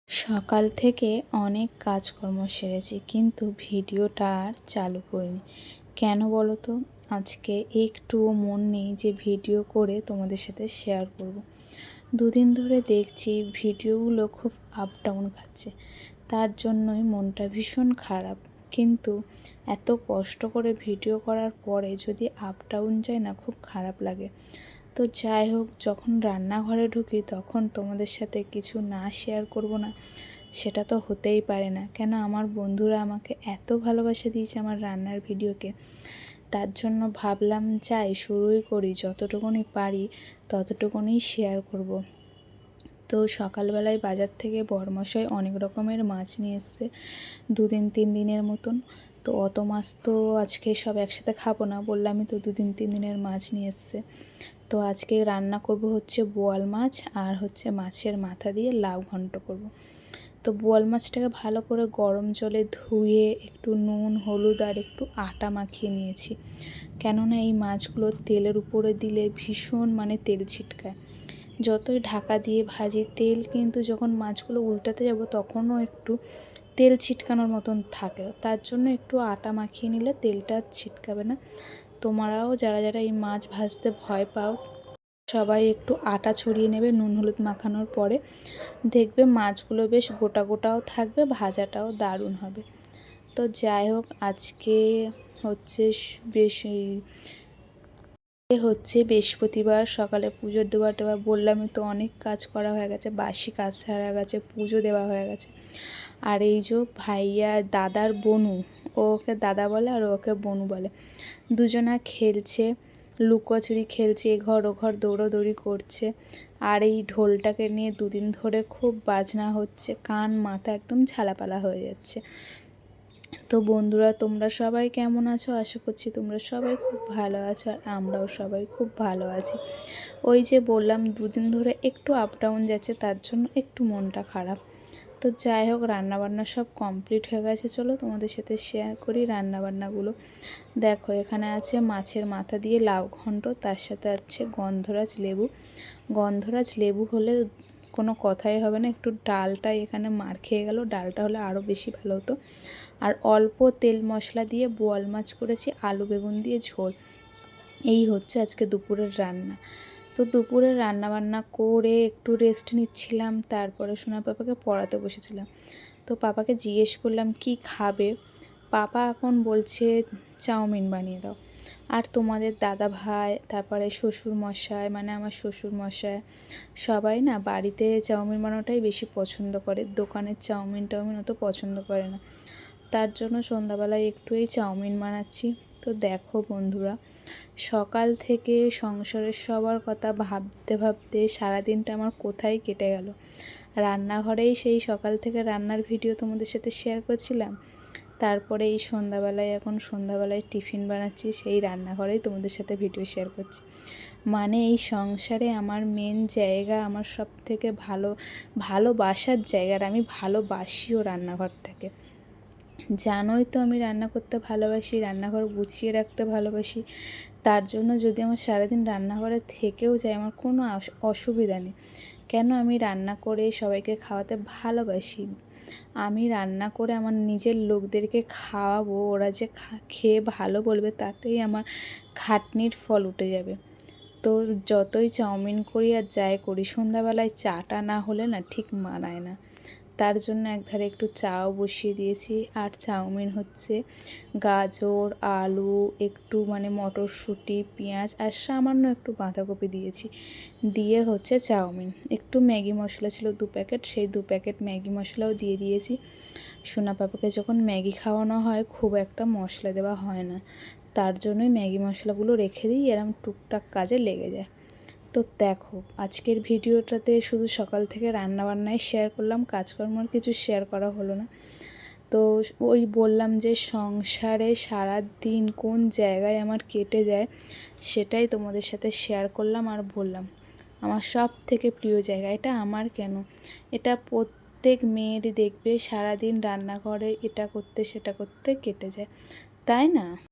সকাল থেকে অনেক কাজকর্ম সেরেছি, কিন্তু ভিডিওটা আর চালু করিনি। কেন বলো তো? আজকে একটুও মন নেই যে ভিডিও করে তোমাদের সাথে শেয়ার করব। দুদিন ধরে দেখছি ভিডিওগুলো খুব আপ ডাউন খাচ্ছে, তার জন্যই মনটা ভীষণ খারাপ। কিন্তু এত কষ্ট করে ভিডিও করার পরে যদি আপ ডাউন যায় না, খুব খারাপ লাগে। তো যাই হোক, যখন রান্নাঘরে ঢুকি তখন তোমাদের সাথে কিছু না শেয়ার করব না, সেটা তো হতেই পারে না। কেন, আমার বন্ধুরা আমাকে এত ভালোবাসা দিয়েছে আমার রান্নার ভিডিওকে, তার জন্য ভাবলাম যাই শুরুই করি, যতটুকুনি পারি ততটুকুনি শেয়ার করব। তো সকালবেলায় বাজার থেকে বরমশাই অনেক রকমের মাছ নিয়ে এসছে, 2-3 দিনের মতন। তো অত মাছ তো আজকে সব একসাথে খাবো না, বললামই তো 2-3 দিনের মাছ নিয়ে এসছে। তো আজকে রান্না করব হচ্ছে বোয়াল মাছ, আর হচ্ছে মাছের মাথা দিয়ে লাউ ঘন্ট করব। তো বোয়াল মাছটাকে ভালো করে গরম জলে ধুয়ে একটু নুন হলুদ আর একটু আটা মাখিয়ে নিয়েছি। কেননা এই মাছগুলো তেলের উপরে দিলে ভীষণ তেল ছিটকায়। যতই ঢাকা দিয়ে ভাজি, তেল কিন্তু যখন মাছগুলো উল্টাতে যাব তখনও একটু তেল ছিটকানোর মতন থাকে। তার জন্য একটু আটা মাখিয়ে নিলে তেলটা ছিটকাবে না। তোমরাও যারা যারা এই মাছ ভাজতে ভয় পাও, সবাই একটু আটা ছড়িয়ে নেবে নুন হলুদ মাখানোর পরে, দেখবে মাছগুলো বেশ গোটা গোটাও থাকবে, ভাজাটাও দারুণ হবে। তো যাই হোক, আজকে হচ্ছে বৃহস্পতিবার, সকালে পুজোর দেওয়া টেওয়া বললামই তো, অনেক কাজ করা হয়ে গেছে, বাসি কাজ সারা গেছে, পুজো দেওয়া হয়ে গেছে। আর এই যে ভাইয়া দাদার বনু, ও ওকে দাদা বলে আর ওকে বনু বলে, দুজনা খেলছে, লুকোচুরি খেলছে, এ ঘর ও ঘর দৌড়োদৌড়ি করছে। আর এই ঢোলটাকে নিয়ে দুদিন ধরে খুব বাজনা হচ্ছে, কান মাথা একদম ঝালাপালা হয়ে যাচ্ছে। তো বন্ধুরা, তোমরা সবাই কেমন আছো? আশা করছি তোমরা সবাই খুব ভালো আছো, আর আমরাও সবাই খুব ভালো আছি। ওই যে বললাম, দুদিন ধরে একটু আপ ডাউন যাচ্ছে, তার জন্য একটু মনটা খারাপ। তো যাই হোক, রান্নাবান্না সব কমপ্লিট হয়ে গেছে। চলো তোমাদের সাথে শেয়ার করি রান্নাবান্নাগুলো। দেখো, এখানে আছে মাছের মাথা দিয়ে লাউ ঘন্ট, তার সাথে আছে গন্ধরাজ লেবু। গন্ধরাজ লেবু হলে কোনো কথাই হবে না, একটু ডালটা এখানে মার খেয়ে গেল, ডালটা হলে আরও বেশি ভালো হতো। আর অল্প তেল মশলা দিয়ে বোয়াল মাছ করেছি, আলু বেগুন দিয়ে ঝোল। এই হচ্ছে আজকে দুপুরের রান্না। তো দুপুরে রান্নাবান্না করে একটু রেস্ট নিচ্ছিলাম, তারপরে সোনা পাপাকে পড়াতে বসেছিলাম। তো পাপাকে জিজ্ঞেস করলাম কি খাবে। পাপা এখন বলছে চাউমিন বানিয়ে দাও। আর তোমাদের দাদা ভাই, তারপরে শ্বশুর মশাই, আমার শ্বশুর মশাই, সবাই না বাড়িতে চাউমিন বানানোটাই বেশি পছন্দ করে, দোকানের চাউমিন অত পছন্দ করে না। তার জন্য সন্ধ্যাবেলায় একটু এই চাউমিন বানাচ্ছি। তো দেখো বন্ধুরা, সকাল থেকে সংসারের সবার কথা ভাবতে ভাবতে সারাদিনটা আমার কোথায় কেটে গেল। রান্নাঘরেই সেই সকাল থেকে রান্নার ভিডিও তোমাদের সাথে শেয়ার করছিলাম, তারপরে এই সন্ধ্যাবেলায় টিফিন বানাচ্ছি, সেই রান্নাঘরেই তোমাদের সাথে ভিডিও শেয়ার করছি। এই সংসারে আমার মেন জায়গা, আমার সব থেকে ভালোবাসার জায়গার, আমি ভালোবাসিও রান্নাঘরটাকে। জানোই তো আমি রান্না করতে ভালোবাসি, রান্নাঘর গুছিয়ে রাখতে ভালোবাসি। তার জন্য যদি আমার সারাদিন রান্নাঘরে থেকেও যায়, আমার কোনো অসুবিধা নেই। কেন, আমি রান্না করে সবাইকে খাওয়াতে ভালোবাসি। আমি রান্না করে আমার নিজের লোকদেরকে খাওয়াবো, ওরা যে খেয়ে ভালো বলবে, তাতেই আমার খাটনির ফল উঠে যাবে। তো যতই চাউমিন করি আর যাই করি, সন্ধ্যাবেলায় চাটা না হলে না ঠিক মানায় না। তার জন্য একধারে একটু চাও বসিয়ে দিয়েছি। আর চাউমিন হচ্ছে গাজর আলু একটু মটরশুঁটি পেঁয়াজ আর সামান্য একটু বাঁধাকপি দিয়েছি, দিয়ে হচ্ছে চাউমিন। একটু ম্যাগি মশলা ছিল 2 প্যাকেট, সেই 2 প্যাকেট ম্যাগি মশলাও দিয়ে দিয়েছি। সোনা পাপাকে যখন ম্যাগি খাওয়ানো হয়, খুব একটা মশলা দেওয়া হয় না, তার জন্যই ম্যাগি মশলাগুলো রেখে দিই, এরম টুকটাক কাজে লেগে যায়। তো দেখো, আজকের ভিডিওটাতে শুধু সকাল থেকে রান্নাবান্নাই শেয়ার করলাম, কাজকর্মর কিছু শেয়ার করা হলো না। তো ওই বললাম যে সংসারে সারা দিন কোন জায়গায় আমার কেটে যায়, সেটাই তোমাদের সাথে শেয়ার করলাম। আর বললাম আমার সব থেকে প্রিয় জায়গা এটা, আমার কেন, এটা প্রত্যেক মেয়েরই দেখবে সারাদিন রান্নাঘরে এটা করতে সেটা করতে কেটে যায়, তাই না?